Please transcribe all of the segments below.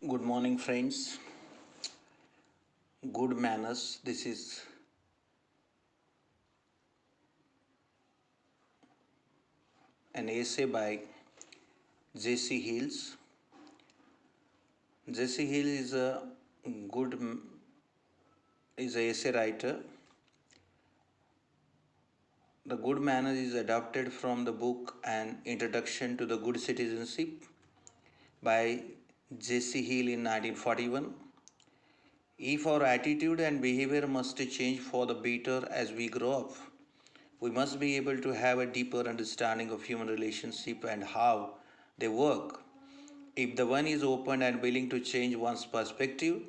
Good morning, friends. Good manners. This is an essay by J.C. Hills. J.C. Hill good is a essay writer. The Good Manners is adapted from the book An Introduction to the Good Citizenship by J.C. Hill in 1941. If our attitude and behavior must change for the better as we grow up, we must be able to have a deeper understanding of human relationship and how they work. If the one is open and willing to change one's perspective,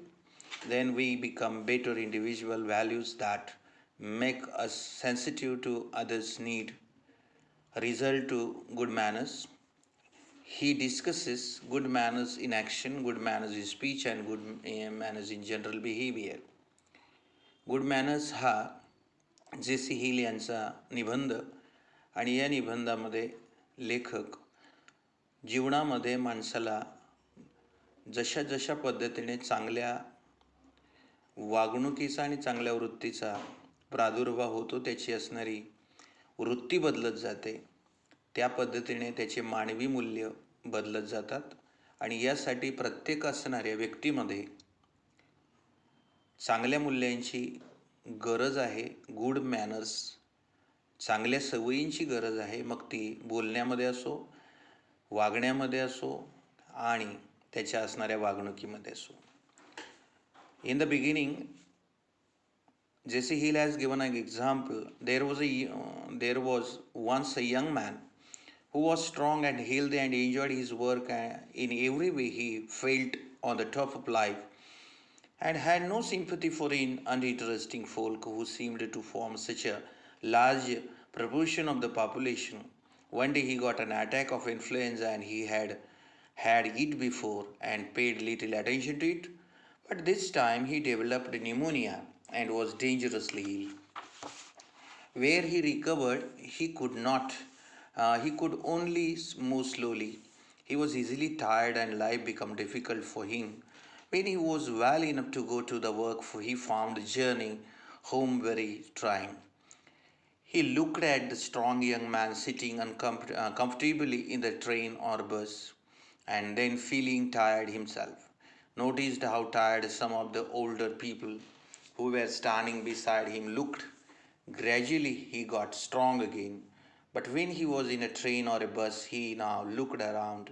then we become better individual values that make us sensitive to others' need. Result to good manners. He discusses good manners in action, good manners in speech, and good manners in general behavior. Good manners हा JC. हिल यांचा निबंध आणि या निबंधामध्ये लेखक जीवनामध्ये माणसाला जशा जशा पद्धतीने चांगल्या वागणुकीचा आणि चांगल्या वृत्तीचा प्रादुर्भाव होतो त्याची असणारी वृत्ती बदलत जाते, त्या पद्धतीने त्याचे मानवी मूल्य बदलत जातात आणि यासाठी प्रत्येक असणाऱ्या व्यक्तीमध्ये चांगल्या मूल्यांची गरज आहे. गुड मॅनर्स, चांगल्या सवयींची गरज आहे. मग ती बोलण्यामध्ये असो, वागण्यामध्ये असो आणि त्याच्या असणाऱ्या वागणुकीमध्ये असो. In the beginning, J.C. Hill has given an example. There was once a young man who was strong and healthy and enjoyed his work in every way. He felt on the top of life and had no sympathy for uninteresting folk who seemed to form such a large proportion of the population. One day he got an attack of influenza and he had had it before and paid little attention to it, but this time he developed pneumonia and was dangerously ill. Where he recovered, he could only move slowly. He was easily tired and life became difficult for him. When he was well enough to go to the work, he found the journey home very trying. He looked at the strong young man sitting comfortably in the train or bus and then feeling tired himself. Noticed how tired some of the older people who were standing beside him looked. Gradually he got strong again. But when he was in a train or a bus, he now looked around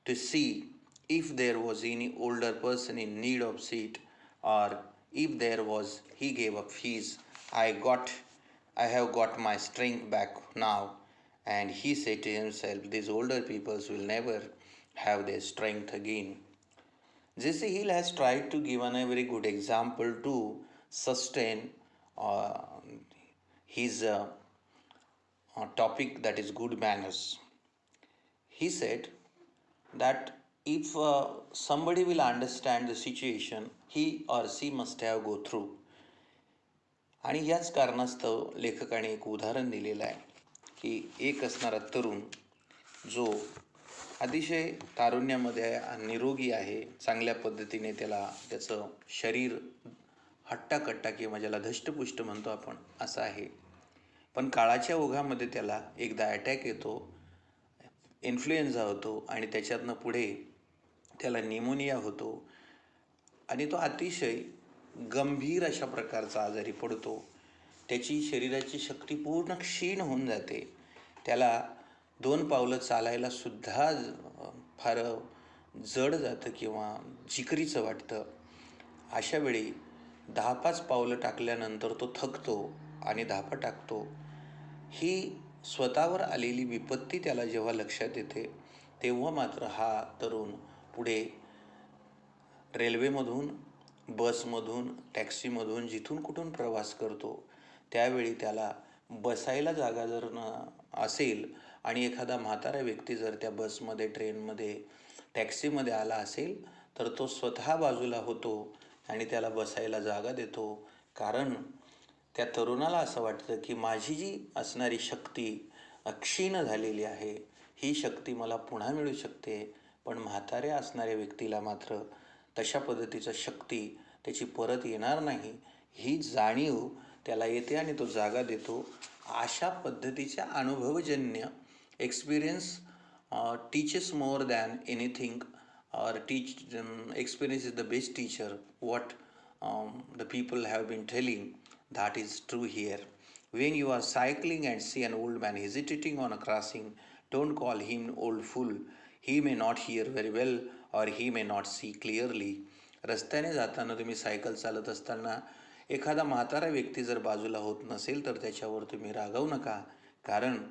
to see if there was any older person in need of seat, or if there was, he gave up his. I have got my strength back now. And he said to himself, these older peoples will never have their strength again. J.C. Hill has tried to give a very good example to sustain uh, his topic, that is good manners. He said that if somebody will understand the situation, he or she must have go through. आणि याच कारणास्तव लेखकाने एक उदाहरण दिलेलं आहे की एक असणारा तरुण जो अतिशय तारुण्यामध्ये निरोगी आहे, चांगल्या पद्धतीने त्याचं शरीर हट्टाकट्टा किंवा ज्याला धष्टपुष्ट म्हणतो आपण असं आहे, पण काळाच्या ओघामध्ये त्याला एकदा अटॅक येतो, इन्फ्लुएन्झा होतो आणि त्याच्यातनं पुढे त्याला निमोनिया होतो आणि तो अतिशय गंभीर अशा प्रकारचा आजारी पडतो. त्याची शरीराची शक्ती पूर्ण क्षीण होऊन जाते. त्याला 2 पावलं चालायला सुद्धा फार जड जातं किंवा जिकरीचं वाटतं. अशा वेळी 10-5 पावलं टाकल्यानंतर तो थकतो आणि धापा टाकतो. ही स्वतःवर आलेली विपत्ती त्याला जेव्हा लक्षात येते, तेव्हा मात्र हा तरुण पुढे रेल्वेमधून, बसमधून, टॅक्सीमधून जिथून कुठून प्रवास करतो, त्यावेळी त्याला बसायला जागा जर असेल आणि एखादा म्हातारा व्यक्ती जर त्या बसमध्ये, ट्रेनमध्ये, टॅक्सीमध्ये आला असेल, तर तो स्वतः बाजूला होतो आणि त्याला बसायला जागा देतो. कारण त्या तरुणाला असं वाटतं की माझी जी असणारी शक्ती क्षीण झालेली आहे, ही शक्ती मला पुन्हा मिळू शकते. पण म्हाताऱ्या असणाऱ्या व्यक्तीला मात्र तशा पद्धतीचं शक्ती त्याची परत येणार नाही ही जाणीव त्याला येते आणि तो जागा देतो. अशा पद्धतीच्या अनुभवजन्य experience teaches more than anything, or experience is the best teacher. What the people have been telling, that is true here. When you are cycling and see an old man hesitating on a crossing, don't call him old fool. He may not hear very well, or he may not see clearly. रस्त्याने जाताना तुम्ही cycle चालत असताना एखादा म्हातारा व्यक्ती जर बाजूला होत नसेल तर त्याच्यावर तुम्ही रागावू नका, कारण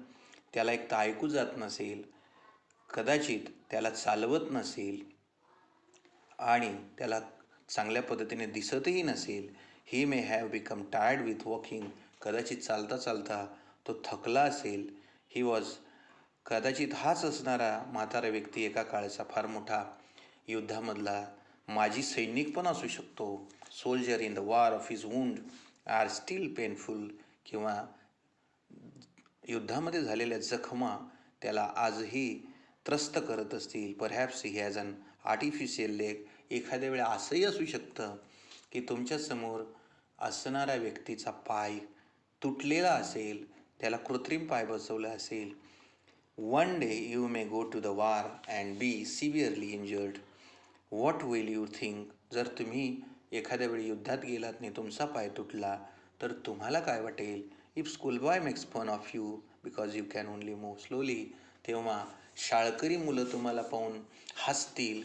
त्याला एक तर ऐकू जात नसेल, कदाचित त्याला चालवत नसेल आणि त्याला चांगल्या पद्धतीने दिसतही नसेल. He may have become tired with walking. कदाचित चालता चालता तो थकला असेल. ही वॉज कदाचित हाच असणारा म्हातारा व्यक्ती एका काळचा फार मोठा युद्धामधला माजी सैनिक पण असू शकतो. Soldier in the war of his wound are still painful. किंवा युद्धामध्ये झालेल्या जखमा त्याला आजही त्रस्त करत असतील. Perhaps he has an artificial leg. एखाद्या वेळा असंही असू शकतं की तुमच्यासमोर असणाऱ्या व्यक्तीचा पाय तुटलेला असेल, त्याला कृत्रिम पाय बसवला असेल. One day you may go to the war and be severely injured. What will you think? जर तुम्ही एखाद्या वेळी युद्धात गेलात आणि तुमचा पाय तुटला तर तुम्हाला काय वाटेल? If school boy makes fun of you because you can only move slowly. तेव्हा शाळकरी मुलं तुम्हाला पाहून हसतील,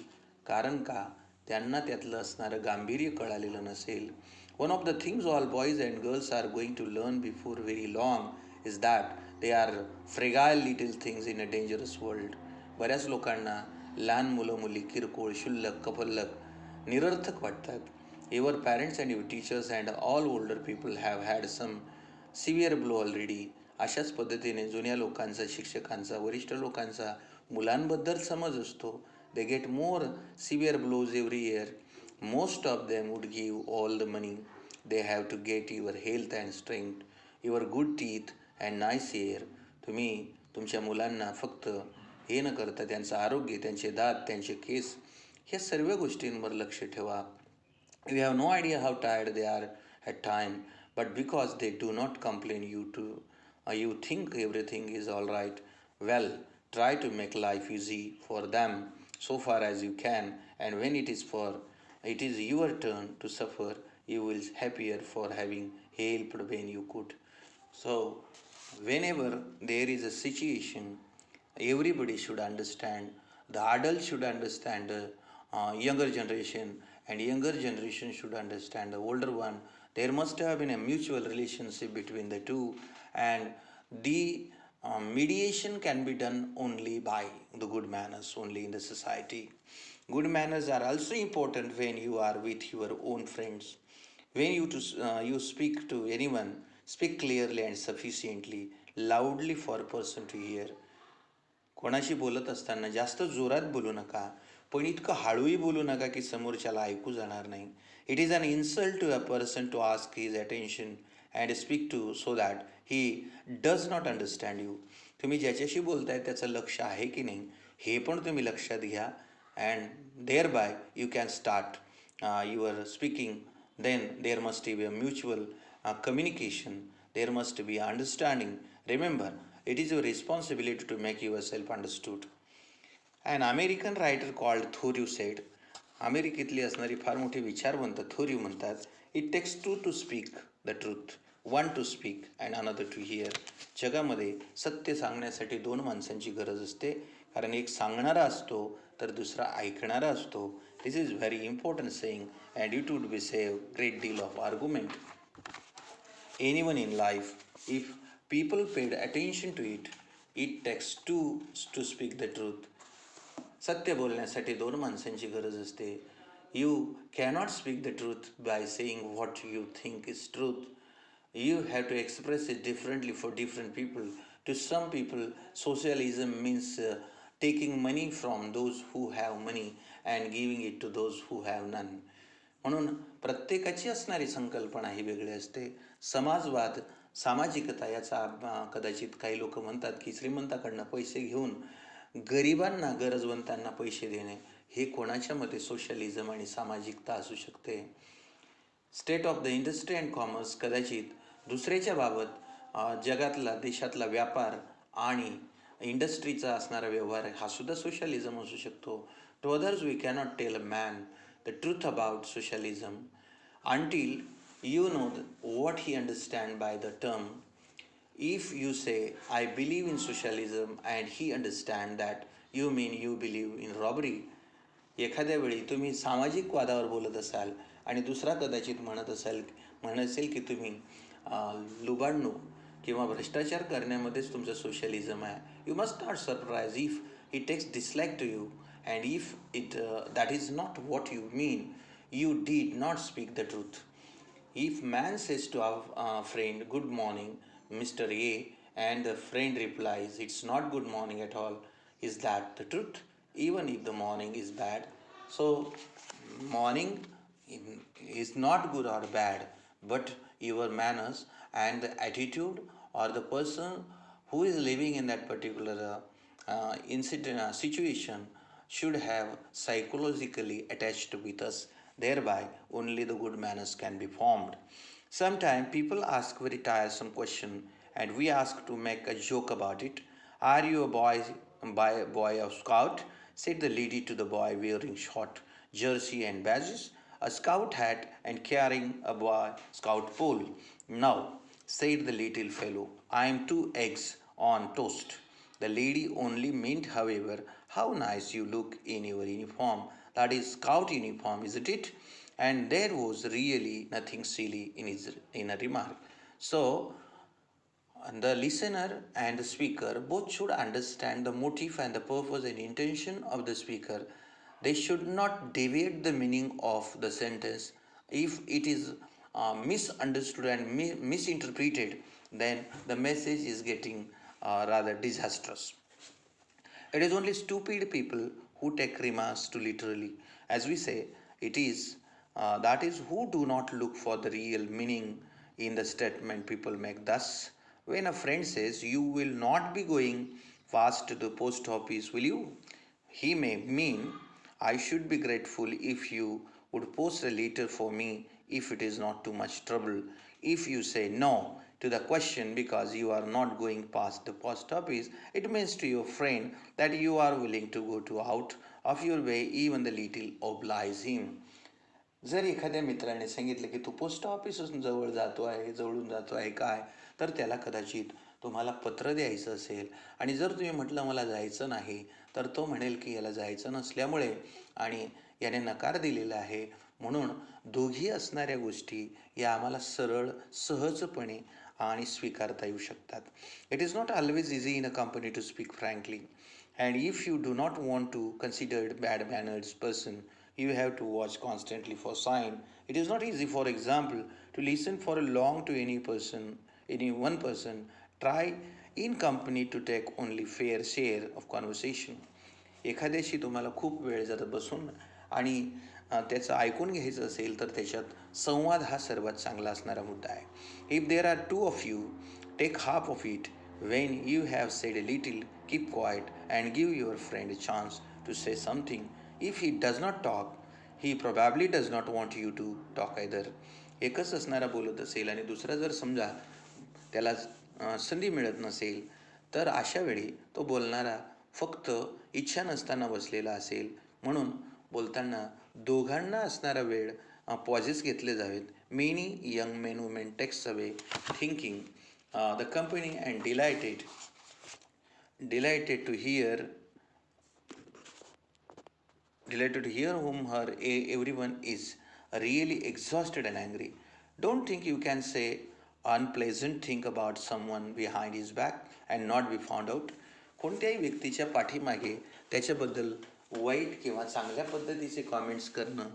कारण का? त्यांना त्यातलं असणारं गांभीर्य कळालेलं नसेल. One of the things all boys and girls are going to learn before very long is that they are fragile little things in a dangerous world. बऱ्याच लोकांना लहान मुलं मुली किरकोळ, क्षुल्लक, कपल्लक, निरर्थक वाटतात. Your parents and your teachers and all older people have had some severe blow already. अशाच पद्धतीने जुन्या लोकांचा, शिक्षकांचा, वरिष्ठ लोकांचा मुलांबद्दल समज असतो. They get more severe blows every year. Most of them would give all the money they have to get your health and strength, your good teeth and nice air. तुम्ही तुमच्या मुलांना फक्त हे न करता त्यांचं आरोग्य, त्यांचे दात, त्यांचे केस, ह्या सर्व गोष्टींवर लक्ष ठेवा. You have no idea how tired they are at time, but because they do not complain, you think everything is all right. Well, try to make life easy for them so far as you can, and when it is your turn to suffer, you will happier for having helped when you could. So, whenever there is a situation, everybody should understand. The adults should understand the younger generation, and younger generation should understand the older one. There must have been a mutual relationship between the two, and the mediation can be done only by the good manners, only in the society. Good manners are also important when you are with your own friends. When you speak to anyone, speak clearly and sufficiently, loudly for a person to hear. कोणाशी बोलत असताना जास्त जोरात बोलू नका, पण इतकं हळूही बोलू नका की समोरच्याला ऐकू जाणार नाही. It is an insult to a person to ask his attention and speak to so that he does not understand you. तुम्ही ज्याच्याशी बोलताय त्याचं लक्ष आहे की नाही हे पण तुम्ही लक्षात घ्या. And thereby you can start your speaking. Then there must be a mutual communication. There must be understanding. Remember, it is your responsibility to make yourself understood. An American writer called Thoreau said, अमेरिकेतली असणारी फार मोठी विचारवंत Thoreau म्हणतात, it takes two to speak the truth, one to speak and another to hear. जगामध्ये सत्य सांगण्यासाठी दोन माणसांची गरज असते, कारण एक सांगणारा असतो तर दुसरा ऐकणारा असतो. This is very important saying and it would be save great deal of argument. Anyone in life, if people paid attention to it, it takes two to speak the truth. सत्य बोलण्यासाठी दोन माणसांची गरज असते. You cannot speak the truth by saying what you think is truth. You have to express it differently for different people. To some people, socialism means taking money from those who have money and giving it to those who have none. म्हणून प्रत्येकाची असणारी संकल्पना ही वेगळी असते. समाजवाद, सामाजिकता याचा कदाचित काही लोक म्हणतात की श्रीमंताकडनं पैसे घेऊन गरिबांना गरजवंतांना पैसे देणे हे कोणाच्या मते सोशलिझम आणि सामाजिकता असू शकते? State of the industry and commerce कदाचित दुसऱ्याच्या बाबत जगातला देशातला व्यापार आणि इंडस्ट्रीचा असणारा व्यवहार हा सुद्धा सोशलिझम असू शकतो. To others we cannot tell a man the truth about socialism until you know what he understand by the term. If you say I believe in socialism and he understand that you mean you believe in robbery. एखाद्या वेळी तुम्ही सामाजिक वादावर बोलत असाल आणि दुसरा कदाचित म्हणत असेल की तुम्ही लुबाडणूक किंवा भ्रष्टाचार करण्यामध्येच तुमचं सोशलिझम आहे. You must not surprise if he takes dislike to you and if it that is not what you mean, you did not speak the truth. If man says to our friend, good morning, Mr. A, and the friend replies, it's not good morning at all, is that the truth? Even if the morning is bad. So, morning is not good or bad, but your manners and the attitude or the person who is living in that particular situation should have psychologically attached with us. Thereby, only the good manners can be formed. Sometimes people ask very tiresome question, and we ask to make a joke about it. Are you a boy of scout? Said the lady to the boy wearing short jersey and badges, a scout hat, and carrying a boy scout pole. No, said the little fellow, I am 2 eggs on toast. The lady only meant, however, how nice you look in your uniform. That is scout uniform, isn't it? And there was really nothing silly in a remark. So the listener and the speaker both should understand the motive and the purpose and intention of the speaker. They should not deviate the meaning of the sentence. If it is misunderstood and misinterpreted, then the message is getting rather disastrous. It is only stupid people who take remarks too literally. As we say, it is that is who do not look for the real meaning in the statement people make. Thus, when a friend says, you will not be going fast to the post office, will you? He may mean, I should be grateful if you would post a letter for me if it is not too much trouble. If you say no to the question because you are not going past the post office, it means to your friend that you are willing to go to out of your way even the little oblige him. जर एखाद्या मित्राने सांगितलं की तू post ऑफिसपासून जवळून जातो आहे काय, तर त्याला कदाचित तुम्हाला पत्र द्यायचं असेल आणि जर तुम्ही म्हटलं मला जायचं नाही, तर तो म्हणेल की याला जायचं नसल्यामुळे आणि याने नकार दिलेला आहे, म्हणून दोघी असणाऱ्या गोष्टी या आम्हाला सरळ सहजपणे आणि स्वीकारता येऊ शकतात. It is not always easy in a company to speak frankly, and if you do not want to considered bad manners person, you have to watch constantly for sign. It is not easy, for example, to listen for a long to any one person. Try in company to take only fair share of conversation. एखाद्याशी तुम्हाला खूप वेळ जर बसून आणि त्याचं ऐकून घ्यायचं असेल तर त्याच्यात संवाद हा सर्वात चांगला असणारा मुद्दा आहे. If there are two of you, take half of it. When you have said a little, keep quiet and give your friend a chance to say something. If he does not talk, he probably does not want you to talk either. एकच असणारा बोलत असेल आणि दुसरा जर समजा त्याला संधी मिळत नसेल, तर अशा वेळी तो बोलणारा फक्त इच्छा नसताना बसलेला असेल. म्हणून बोलताना दोघांना असणारा वेळ पॉजेस घेतले जावेत. Many young men women takes away thinking the company and delighted to hear whom everyone is really exhausted and angry. Don't think you can say unpleasant thing about someone behind his back and not be found out. कोणत्याही व्यक्तीच्या पाठीमागे त्याच्याबद्दल white किंवा चांगल्या पद्धतीचे comments करणं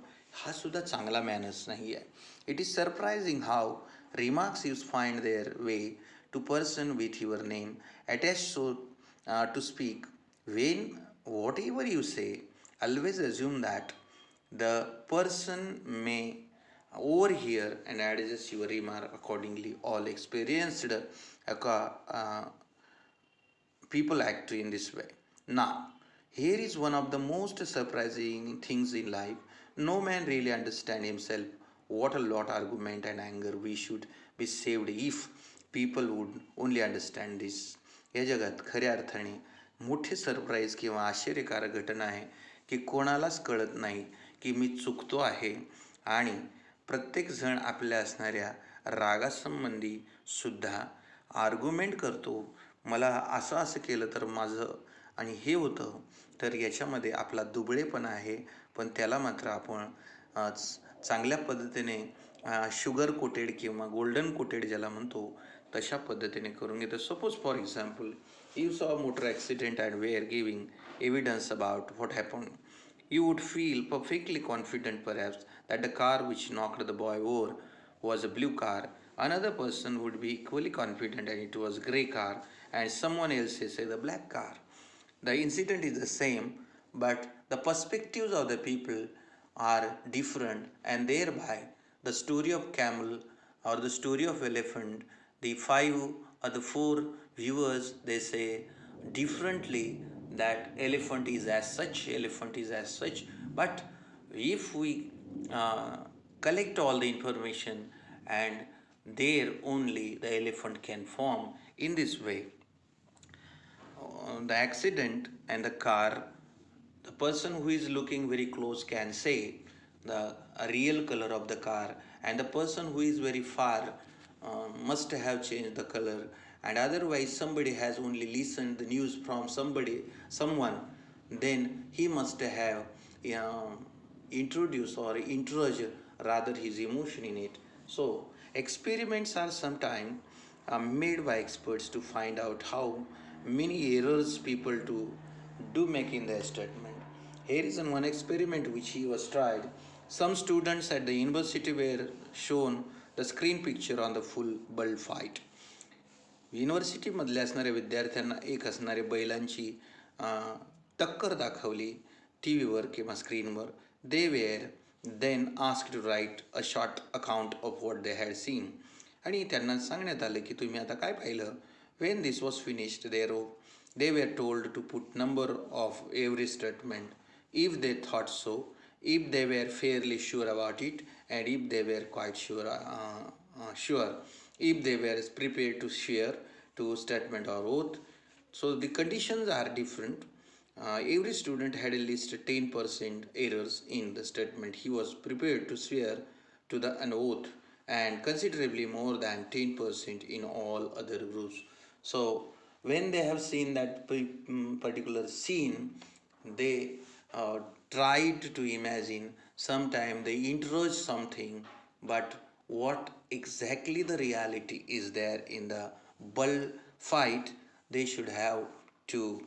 हा सुद्धा चांगला मॅनर्स नाही आहे. It is surprising how remarks use find their way to person with your name attach so to speak. When whatever you say, always assume that the person may overhear and adjust your remark accordingly. All experienced people act in this way. Now, Here is one of the most surprising things in life. No man really understands himself. What a lot argument and anger we should be saved if people would only understand this. या जगात खऱ्या अर्थाने मोठे surprise किंवा आश्चर्यकारक घटना आहे की कोणालाच कळत नाही की मी चुकतो आहे आणि प्रत्येकजण आपल्या असणाऱ्या रागासंबंधी सुद्धा आर्ग्युमेंट करतो. मला असं असं केलं तर माझं आणि हे होतं, तर याच्यामध्ये आपला दुबळेपणा आहे, पण त्याला मात्र आपण चांगल्या पद्धतीने शुगर कोटेड किंवा गोल्डन कोटेड ज्याला म्हणतो तशा पद्धतीने करून घेतो. Suppose for example, you saw motor accident and were giving evidence about what happen. You would feel perfectly confident perhaps that the car which knocked the boy over was a blue car. Another person would be equally confident and it was a grey car, and someone else says the black car. The incident is the same, but the perspectives of the people are different, and thereby the story of camel or the story of elephant, the five or the four viewers, they say differently that elephant is as such. But if we collect all the information, and there only the elephant can form in this way. The accident and the car, the person who is looking very close can say the real color of the car, and the person who is very far must have changed the color, and otherwise somebody has only listened the news from someone, then he must have introduced or introduced rather his emotion in it. So experiments are sometimes made by experts to find out how many errors people do make in their statement. Here is one experiment which he was tried. Some students at the university were shown the screen picture on the full bull fight. युनिव्हर्सिटीमधल्या असणाऱ्या विद्यार्थ्यांना एक असणाऱ्या बैलांची टक्कर दाखवली T व्हीवर किंवा स्क्रीनवर. They were then ask to write a short account of what they had seen. आणि त्यांना सांगण्यात आलं की तुम्ही आता काय पाहिलं. When this was finished they were told to put number of every statement, if they thought so, if they were fairly sure about it, and if they were quite sure, if they were prepared to swear to statement or oath. So the conditions are different. Every student had at least 10% errors in the statement he was prepared to swear to the an oath, and considerably more than 10% in all other groups. So when they have seen that particular scene, they tried to imagine. Sometime they introduce something, but what exactly the reality is there in the bull fight, they should have to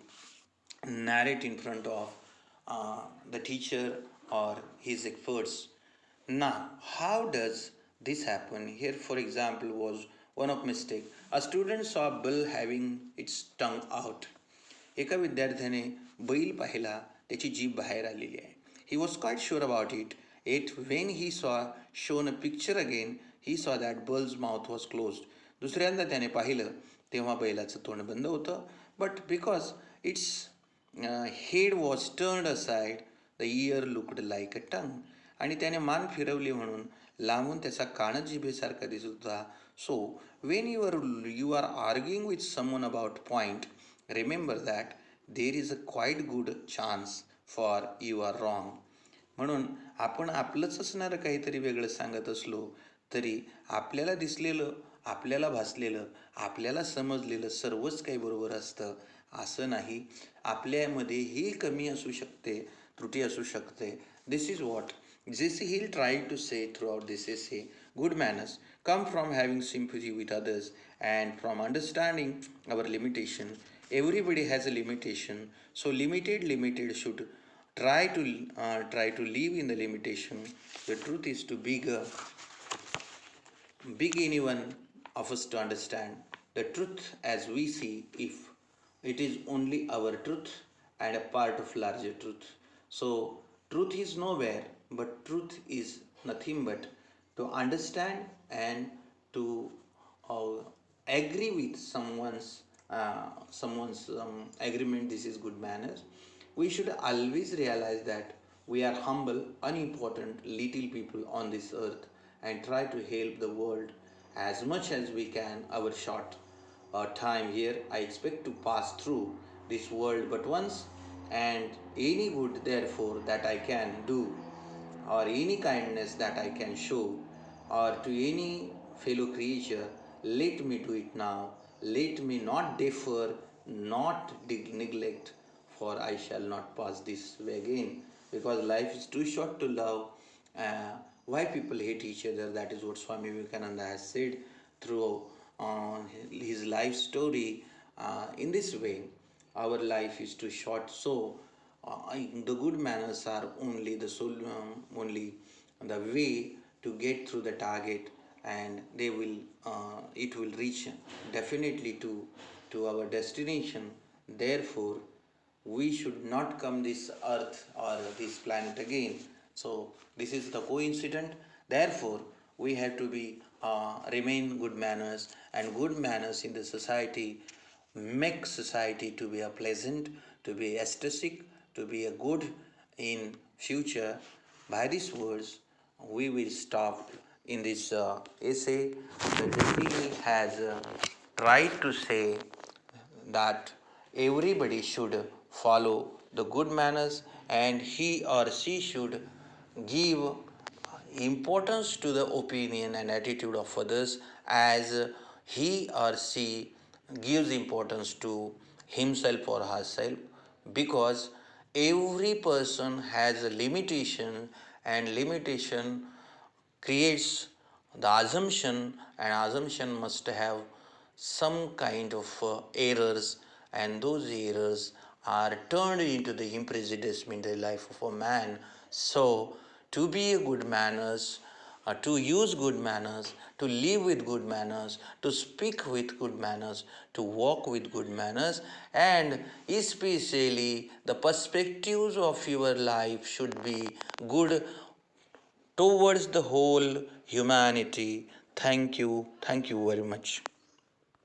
narrate in front of the teacher or his experts. Now, how does this happen? Here, for example, was one of mistake. A student saw a bull having its tongue out. एका विद्यार्थ्याने बैल पाहिला, त्याची जीभ बाहेर आलेली आहे. He was quite sure about it. Yet when he saw shown a picture again, he saw that bull's mouth was closed. दुसऱ्यांदा त्याने पाहिलं तेव्हा बैलाचं तोंड बंद होतं. But because its head was turned aside, the ear looked like a tongue. आणि त्याने मान फिरवली म्हणून लांबून त्याचा कानच जिभेसारखा दिसत होता. So when you are arguing with someone about point, remember that there is a quite good chance for you are wrong. म्हणून आपण आपलंच असणारं काहीतरी वेगळं सांगत असलो तरी आपल्याला दिसलेलं, आपल्याला भासलेलं, आपल्याला समजलेलं सर्वच काही बरोबर असतं असं नाही. आपल्यामध्येही कमी असू शकते, त्रुटी असू शकते. This is what J.C. Hill tried to say throughout this essay. Good manners come from having sympathy with others and from understanding our limitation. Everybody has a limitation, so limited should try to live in the limitation. The truth is too big anyone of us to understand. The truth as we see, if it is only our truth and a part of larger truth. So truth is nowhere, but truth is nothing but to understand and to agree with someone's agreement. This is good manners. We should always realize that we are humble, unimportant, little people on this earth and try to help the world as much as we can. Our short time here, I expect to pass through this world but once, and any good, therefore, that I can do or any kindness that I can show or to any fellow creature, let me do it now. Let me not defer, not neglect, for I shall not pass this way again. Because life is too short to love. Why people hate each other? That is what Swami Vivekananda has said through his life story. In this way, our life is too short. So the good manners are only only the way to get through the target, and they will it will reach definitely to our destination. Therefore, we should not come this earth or this planet again. So this is the coincident. Therefore, we have to be remain good manners, and good manners in the society make society to be a pleasant, to be aesthetic, to be a good in future. By these words, we will stop in this essay. The destiny has tried to say that everybody should follow the good manners, and he or she should give importance to the opinion and attitude of others as he or she gives importance to himself or herself, because every person has a limitation, and limitation creates the assumption, and assumption must have some kind of errors, and those errors are turned into the prejudice in the life of a man. So to be a good manners, to use good manners, to live with good manners, to speak with good manners, to walk with good manners, and especially the perspectives of your life should be good towards the whole humanity. Thank you. Thank you very much.